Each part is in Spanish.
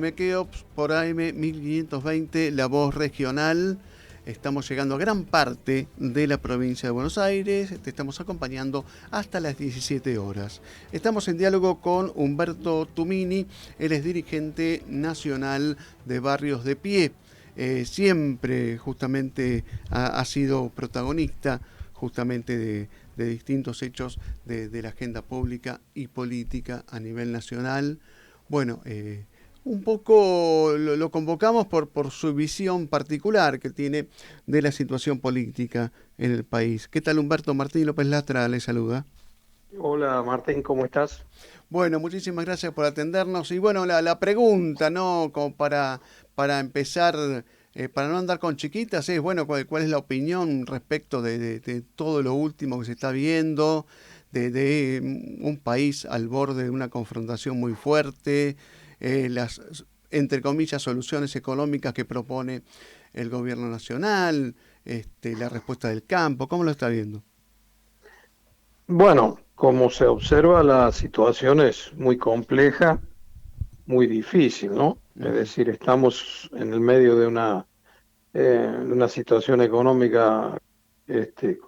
Me quedo por AM 1520, La Voz Regional. Estamos llegando a gran parte de la provincia de Buenos Aires. Te estamos acompañando hasta las 17 horas. Estamos en diálogo con Humberto Tumini. Él es dirigente nacional de Barrios de Pie. Siempre justamente ha sido protagonista justamente de distintos hechos de la agenda pública y política a nivel nacional. Bueno, un poco lo convocamos por su visión particular que tiene de la situación política en el país. ¿Qué tal, Humberto? Martín López Lastra le saluda. Hola Martín, ¿cómo estás? Bueno, muchísimas gracias por atendernos. Y bueno, la pregunta, ¿no? Como para empezar, para no andar con chiquitas, es, bueno, cuál es la opinión respecto de todo lo último que se está viendo, de un país al borde de una confrontación muy fuerte, las, entre comillas, soluciones económicas que propone el gobierno nacional, la respuesta del campo? ¿Cómo lo está viendo? Bueno, como se observa, la situación es muy compleja, muy difícil, ¿no? Es Ujú, decir, estamos en el medio de una situación económica este,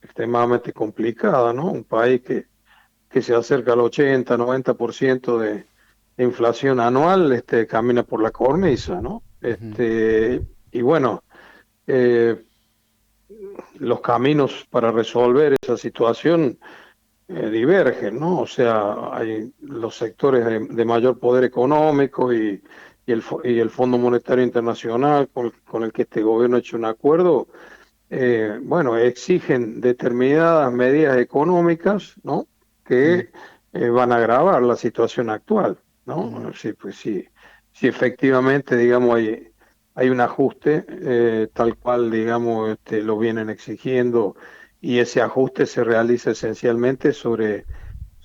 extremadamente complicada, ¿no? Un país que se acerca al 80-90% de inflación anual, camina por la cornisa, ¿no? ujú, Y bueno, eh, los caminos para resolver esa situación divergen, ¿no? O sea, hay los sectores de mayor poder económico y el Fondo Monetario Internacional con el que este gobierno ha hecho un acuerdo, bueno, exigen determinadas medidas económicas, ¿no? mm, Que van a agravar la situación actual, ujú, ¿no? Sí, pues sí, sí efectivamente, digamos, hay un ajuste tal cual, digamos, lo vienen exigiendo y ese ajuste se realiza esencialmente sobre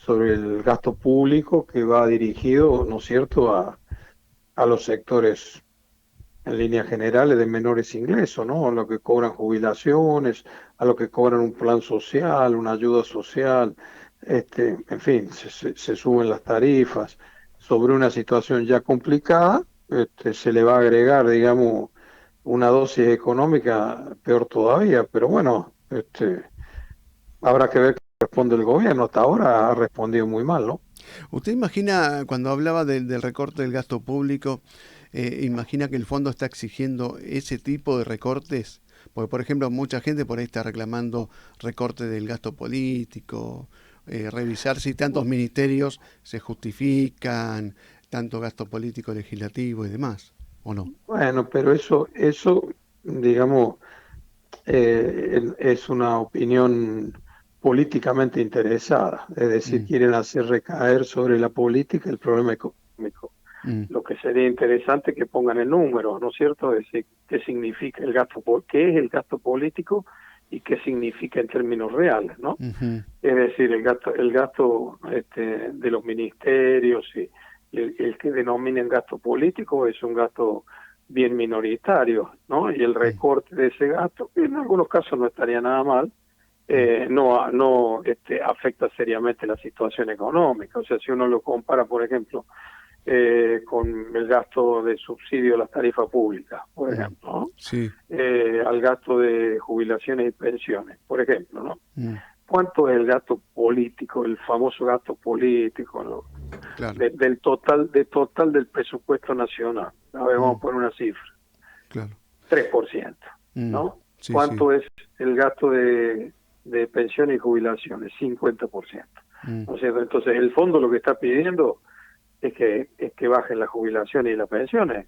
el gasto público que va dirigido, ¿no es cierto?, a los sectores en líneas generales de menores ingresos, ¿no? A lo que cobran jubilaciones, a lo que cobran un plan social, una ayuda social, en fin, se suben las tarifas. Sobre una situación ya complicada, se le va a agregar, digamos, una dosis económica peor todavía, pero bueno, habrá que ver qué responde el gobierno. Hasta ahora ha respondido muy mal, ¿no? ¿Usted imagina, cuando hablaba del recorte del gasto público, imagina que el fondo está exigiendo ese tipo de recortes? Porque, por ejemplo, mucha gente por ahí está reclamando recorte del gasto político, revisar si tantos ministerios se justifican, tanto gasto político legislativo y demás, ¿o no? Bueno, pero digamos, es una opinión políticamente interesada, es decir, Mm, quieren hacer recaer sobre la política el problema económico. mm, Lo que sería interesante que pongan el número, ¿no es cierto? Es decir, qué significa el gasto, qué es el gasto político y qué significa en términos reales, ¿no? ujú, Es decir, el gasto de los ministerios y el que denominan gasto político es un gasto bien minoritario, ¿no? Y el mm, recorte de ese gasto, que en algunos casos no estaría nada mal, mm, no afecta seriamente la situación económica. O sea, si uno lo compara, por ejemplo, con el gasto de subsidio a las tarifas públicas, por mm. ejemplo, ¿no? Sí, Al gasto de jubilaciones y pensiones, por ejemplo, ¿no? mm, ¿Cuánto es el gasto político, el famoso gasto político, ¿no? claro, Del total del presupuesto nacional? A ver, vamos mm, a poner una cifra, claro, 3%, mm, ¿no? sí, sí, ¿Cuánto es el gasto de pensiones y jubilaciones? 50%. mm, ¿No es cierto? Entonces, el fondo lo que está pidiendo es que bajen las jubilaciones y las pensiones.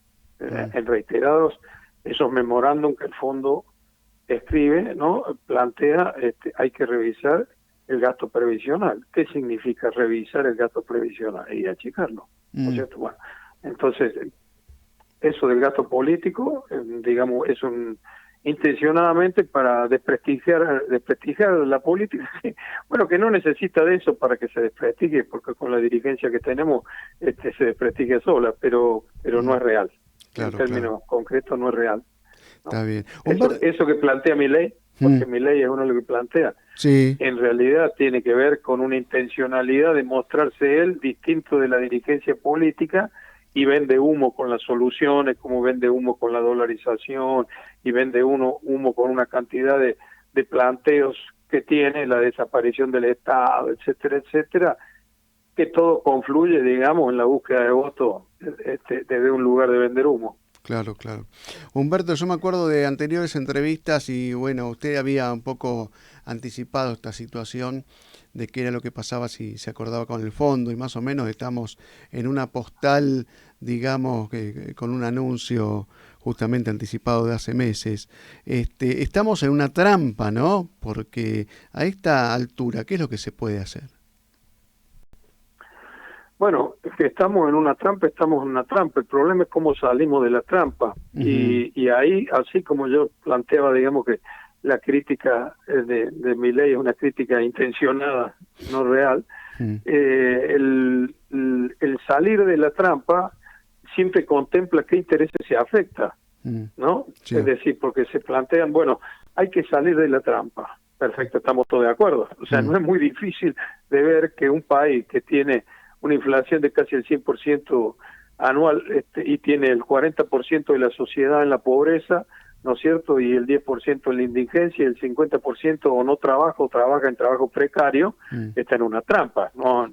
mm, En reiterados, esos memorándum que el fondo escribe, ¿no? Plantea, hay que revisar el gasto previsional. ¿Qué significa revisar el gasto previsional? Y achicarlo, ¿no es mm. cierto? Bueno, entonces, eso del gasto político, digamos, es un intencionadamente para desprestigiar la política, bueno, que no necesita de eso para que se desprestigie, porque con la dirigencia que tenemos se desprestigia sola, pero no Mm, es real, en claro, claro. términos concretos no es real, ¿no? Está bien. Eso, eso que plantea mi ley, Mm, porque mi ley es uno de lo que plantea, sí, en realidad tiene que ver con una intencionalidad de mostrarse él distinto de la dirigencia política y vende humo con las soluciones, como vende humo con la dolarización, y vende humo con una cantidad de planteos que tiene, la desaparición del Estado, etcétera, etcétera, que todo confluye, digamos, en la búsqueda de votos desde un lugar de vender humo. Claro, claro. Humberto, yo me acuerdo de anteriores entrevistas y bueno, usted había un poco anticipado esta situación de qué era lo que pasaba si se acordaba con el fondo y más o menos estamos en una postal, digamos, con un anuncio justamente anticipado de hace meses. Estamos en una trampa, ¿no? Porque a esta altura, ¿qué es lo que se puede hacer? Bueno, es que estamos en una trampa, estamos en una trampa. El problema es cómo salimos de la trampa. Uh-huh. Y ahí, así como yo planteaba, digamos que la crítica de Milei es una crítica intencionada, no real, el salir de la trampa siempre contempla qué intereses se afecta, ¿no? Sí. Es decir, porque se plantean, bueno, hay que salir de la trampa. Perfecto, estamos todos de acuerdo. O sea, no es muy difícil de ver que un país que tiene una inflación de casi el 100% anual y tiene el 40% de la sociedad en la pobreza, ¿no es cierto? Y el 10% en la indigencia y el 50% o no trabaja o trabaja en trabajo precario, está en una trampa, ¿no?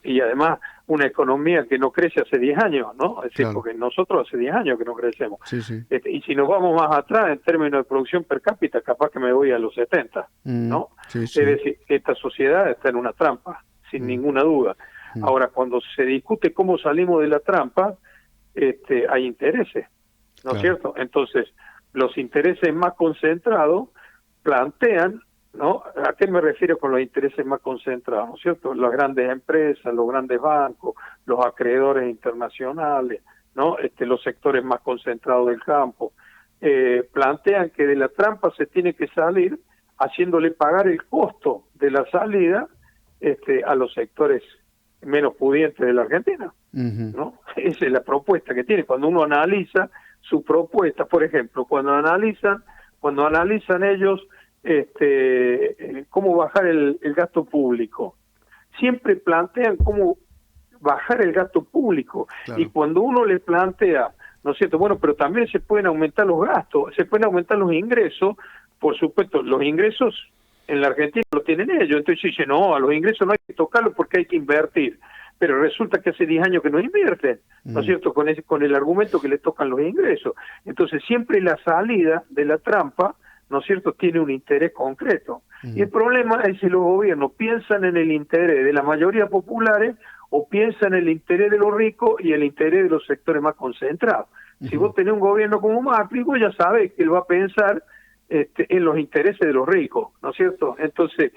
Y además una economía que no crece hace 10 años, ¿no? Es decir, claro, porque nosotros hace 10 años que no crecemos. Sí, sí. Y si nos vamos más atrás en términos de producción per cápita, capaz que me voy a los 70, ¿no? Sí, sí. Es decir, esta sociedad está en una trampa, sin ninguna duda. Ahora, cuando se discute cómo salimos de la trampa, hay intereses, ¿no es cierto? Entonces, los intereses más concentrados plantean, ¿no? ¿A qué me refiero con los intereses más concentrados? ¿No es cierto? Las grandes empresas, los grandes bancos, los acreedores internacionales, ¿no? Los sectores más concentrados del campo, plantean que de la trampa se tiene que salir haciéndole pagar el costo de la salida a los sectores menos pudientes de la Argentina, ¿no? Esa es la propuesta que tiene. Cuando uno analiza su propuesta, por ejemplo, cuando analizan ellos cómo bajar el gasto público, siempre plantean cómo bajar el gasto público. Claro. Y cuando uno le plantea, ¿no es cierto? Bueno, pero también se pueden aumentar los gastos, se pueden aumentar los ingresos, por supuesto, los ingresos en la Argentina lo tienen ellos, entonces dicen, no, a los ingresos no hay que tocarlos porque hay que invertir, pero resulta que hace 10 años que no invierten, ¿no es cierto?, con el argumento que les tocan los ingresos. Entonces siempre la salida de la trampa, ¿no es cierto?, tiene un interés concreto. Y el problema es si los gobiernos piensan en el interés de la mayoría populares o piensan en el interés de los ricos y el interés de los sectores más concentrados. Si vos tenés un gobierno como Macri, vos ya sabés que él va a pensar en los intereses de los ricos, ¿no es cierto? Entonces,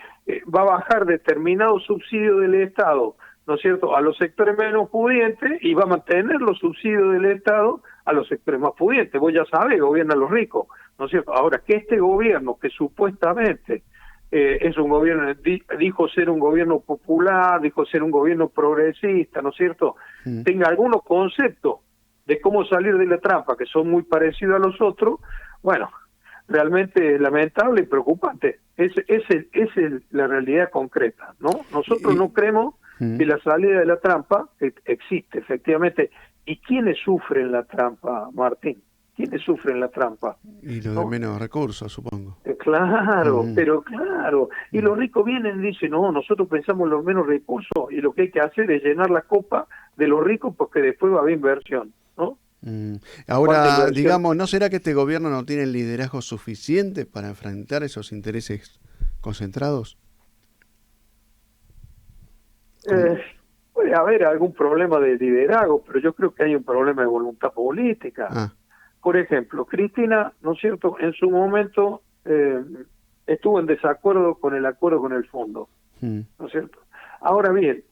va a bajar determinados subsidios del Estado, ¿no es cierto?, a los sectores menos pudientes y va a mantener los subsidios del Estado a los sectores más pudientes. Vos ya sabés, gobierna a los ricos, ¿no es cierto? Ahora, que este gobierno, que supuestamente es un gobierno, dijo ser un gobierno popular, dijo ser un gobierno progresista, ¿no es cierto?, tenga algunos conceptos de cómo salir de la trampa, que son muy parecidos a los otros, bueno, realmente lamentable y preocupante. Esa es la realidad concreta, ¿no? Nosotros no creemos que la salida de la trampa existe, efectivamente. ¿Y quiénes sufren la trampa, Martín? ¿Quiénes sufren la trampa? Y los de menos recursos, supongo. Claro, pero claro. Y los ricos vienen y dicen, no, nosotros pensamos en los menos recursos y lo que hay que hacer es llenar la copa de los ricos porque después va a haber inversión, ¿no? Ahora, digamos, ¿no será que este gobierno no tiene el liderazgo suficiente para enfrentar esos intereses concentrados? Puede haber algún problema de liderazgo, pero yo creo que hay un problema de voluntad política. Por ejemplo, Cristina, ¿no es cierto?, en su momento estuvo en desacuerdo con el acuerdo con el fondo, ¿no es cierto? Ahora bien,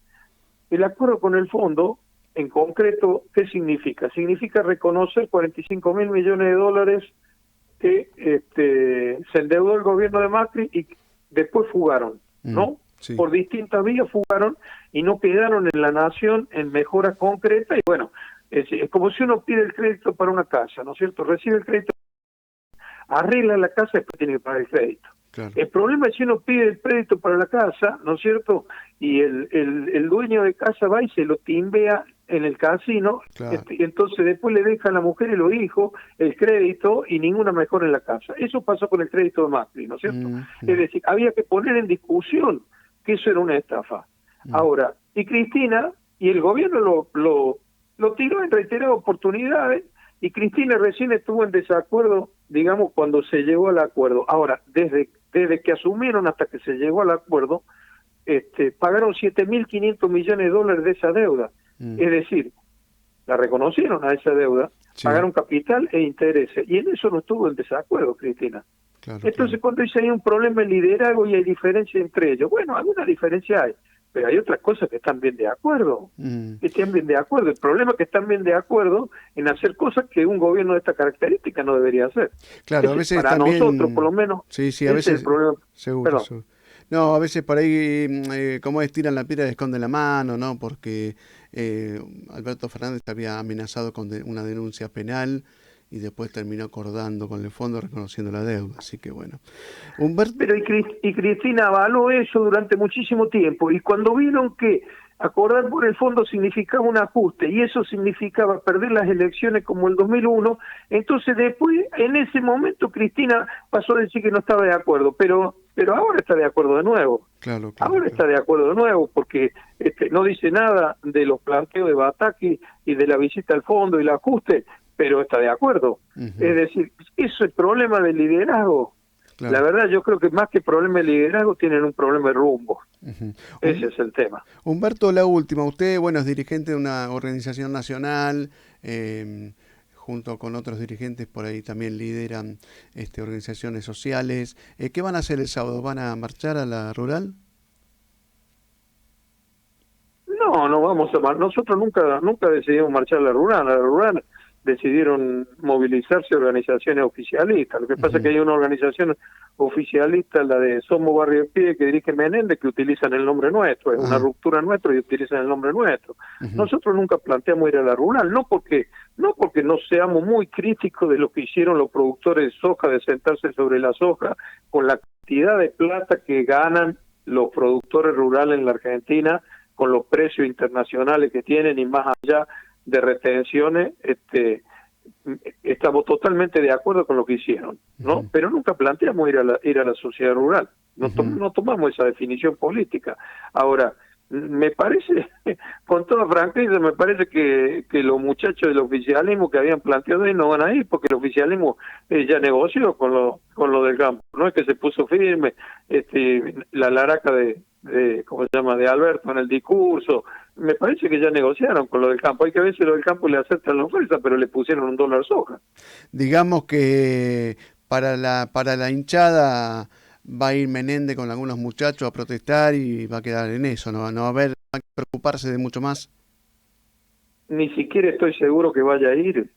el acuerdo con el fondo, en concreto, ¿qué significa? Significa reconocer 45.000 millones de dólares que se endeudó el gobierno de Macri y después fugaron, ¿no? Sí. Por distintas vías fugaron y no quedaron en la nación en mejoras concretas. Y bueno, es como si uno pide el crédito para una casa, ¿no es cierto? Recibe el crédito, arregla la casa y después tiene que pagar el crédito. Claro. El problema es si uno pide el crédito para la casa, ¿no es cierto?, y el dueño de casa va y se lo timbea en el casino, Claro. y entonces después le deja a la mujer y los hijos el crédito y ninguna mejora en la casa. Eso pasó con el crédito de Macri, ¿no es cierto? Es decir, había que poner en discusión que eso era una estafa. Ahora, y Cristina y el gobierno lo tiró en reiteradas oportunidades, y Cristina recién estuvo en desacuerdo, digamos, cuando se llegó al acuerdo. Ahora, desde que asumieron hasta que se llegó al acuerdo, pagaron 7.500 millones de dólares de esa deuda. Es decir, la reconocieron a esa deuda, Sí. pagaron capital e intereses, y en eso no estuvo en desacuerdo, Cristina. Claro, Entonces, cuando dice hay un problema de liderazgo y hay diferencia entre ellos, bueno, alguna diferencia hay, pero hay otras cosas que están bien de acuerdo, que están bien de acuerdo. El problema es que están bien de acuerdo en hacer cosas que un gobierno de esta característica no debería hacer. Claro, a veces para también... nosotros, por lo menos, Sí, sí, a ese es veces... el problema. Seguro, Perdón. seguro. No, a veces por ahí, como es, tiran la piedra y esconden la mano, ¿no? Porque Alberto Fernández había amenazado con una denuncia penal y después terminó acordando con el fondo reconociendo la deuda. Así que bueno. Humberto... Pero y Cristina avaló eso durante muchísimo tiempo, y cuando vieron que acordar por el fondo significaba un ajuste y eso significaba perder las elecciones como el 2001, entonces después, en ese momento, Cristina pasó a decir que no estaba de acuerdo, pero ahora está de acuerdo de nuevo. Claro, Ahora está de acuerdo de nuevo, porque no dice nada de los planteos de Bataki y de la visita al fondo y el ajuste, pero está de acuerdo. Es decir, eso es el problema del liderazgo. Claro. La verdad, yo creo que más que problema de liderazgo, tienen un problema de rumbo. Ese es el tema. Humberto, la última. Usted, bueno, es dirigente de una organización nacional, junto con otros dirigentes por ahí también lideran organizaciones sociales. ¿Qué van a hacer el sábado? ¿Van a marchar a la rural? No vamos a nosotros nunca decidimos marchar a la rural. A la rural decidieron movilizarse organizaciones oficialistas. Lo que pasa es que hay una organización oficialista, la de Somos Barrio de Pie, que dirige Menéndez, que utilizan el nombre nuestro. Es una ruptura nuestra y utilizan el nombre nuestro. Nosotros nunca planteamos ir a la rural, no porque no seamos muy críticos de lo que hicieron los productores de soja, de sentarse sobre la soja, con la cantidad de plata que ganan los productores rurales en la Argentina, con los precios internacionales que tienen y más allá de retenciones, estamos totalmente de acuerdo con lo que hicieron, ¿no? Pero nunca planteamos ir a la sociedad rural, no tomamos esa definición política. Ahora, me parece, con toda franqueza, me parece que los muchachos del oficialismo que habían planteado ahí no van a ir, porque el oficialismo ya negoció con lo del campo, no es que se puso firme, la laraca de ¿cómo se llama?, de Alberto en el discurso. Me parece que ya negociaron con lo del campo. Hay que ver si lo del campo le aceptan la oferta, pero le pusieron $1 soja. Digamos que para la hinchada va a ir Menéndez con algunos muchachos a protestar y va a quedar en eso, no va a preocuparse de mucho más. Ni siquiera estoy seguro que vaya a ir.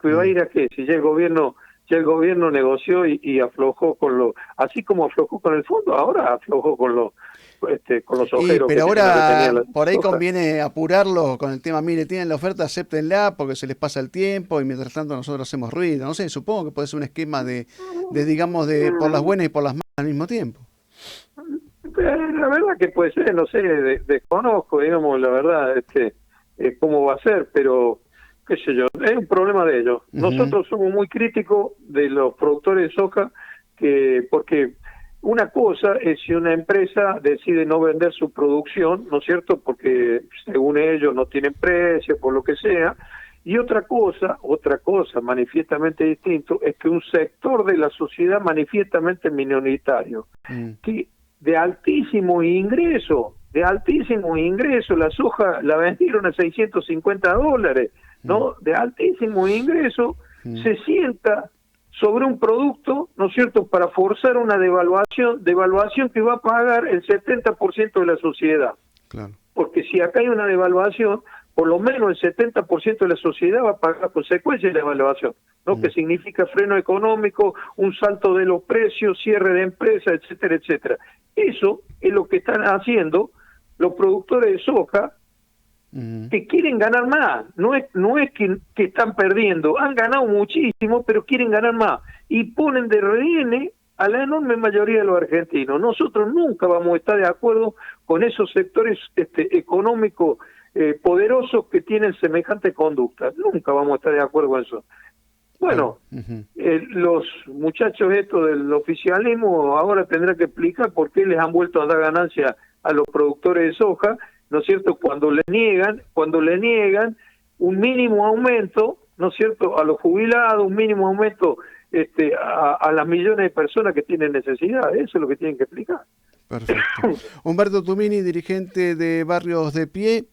¿Que va a ir a qué? Si ya el gobierno negoció y aflojó así como aflojó con el fondo, ahora aflojó con los ojeros. Pero ahora por ahí soja. conviene apurarlo con el tema, mire, tienen la oferta, acéptenla porque se les pasa el tiempo y mientras tanto nosotros hacemos ruido. No sé, supongo que puede ser un esquema de digamos, de por las buenas y por las malas al mismo tiempo. La verdad que puede ser, no sé, desconozco, digamos, la verdad, cómo va a ser, pero qué sé yo, es un problema de ellos. Nosotros somos muy críticos de los productores de soja, porque una cosa es si una empresa decide no vender su producción, ¿no es cierto?, porque según ellos no tienen precio, por lo que sea, y otra cosa manifiestamente distinto, es que un sector de la sociedad manifiestamente minoritario, que de altísimo ingreso, la soja la vendieron a $650, ¿no? De altísimo ingreso, se sienta sobre un producto, ¿no es cierto?, para forzar una devaluación que va a pagar el 70% de la sociedad. Claro. Porque si acá hay una devaluación, por lo menos el 70% de la sociedad va a pagar las consecuencias de la devaluación, ¿no? Que significa freno económico, un salto de los precios, cierre de empresas, etcétera, etcétera. Eso es lo que están haciendo los productores de soja, que quieren ganar más. No es que están perdiendo, han ganado muchísimo, pero quieren ganar más y ponen de rehén a la enorme mayoría de los argentinos. Nosotros nunca vamos a estar de acuerdo con esos sectores económicos poderosos que tienen semejante conducta. Nunca vamos a estar de acuerdo con eso. Bueno, los muchachos estos del oficialismo ahora tendrán que explicar por qué les han vuelto a dar ganancia a los productores de soja, ¿no es cierto? Cuando le niegan un mínimo aumento, ¿no es cierto?, a los jubilados, un mínimo aumento a las millones de personas que tienen necesidad. Eso es lo que tienen que explicar. Perfecto. Humberto Tumini, dirigente de Barrios de Pie,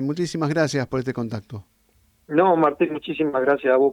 muchísimas gracias por este contacto. No, Martín, muchísimas gracias a vos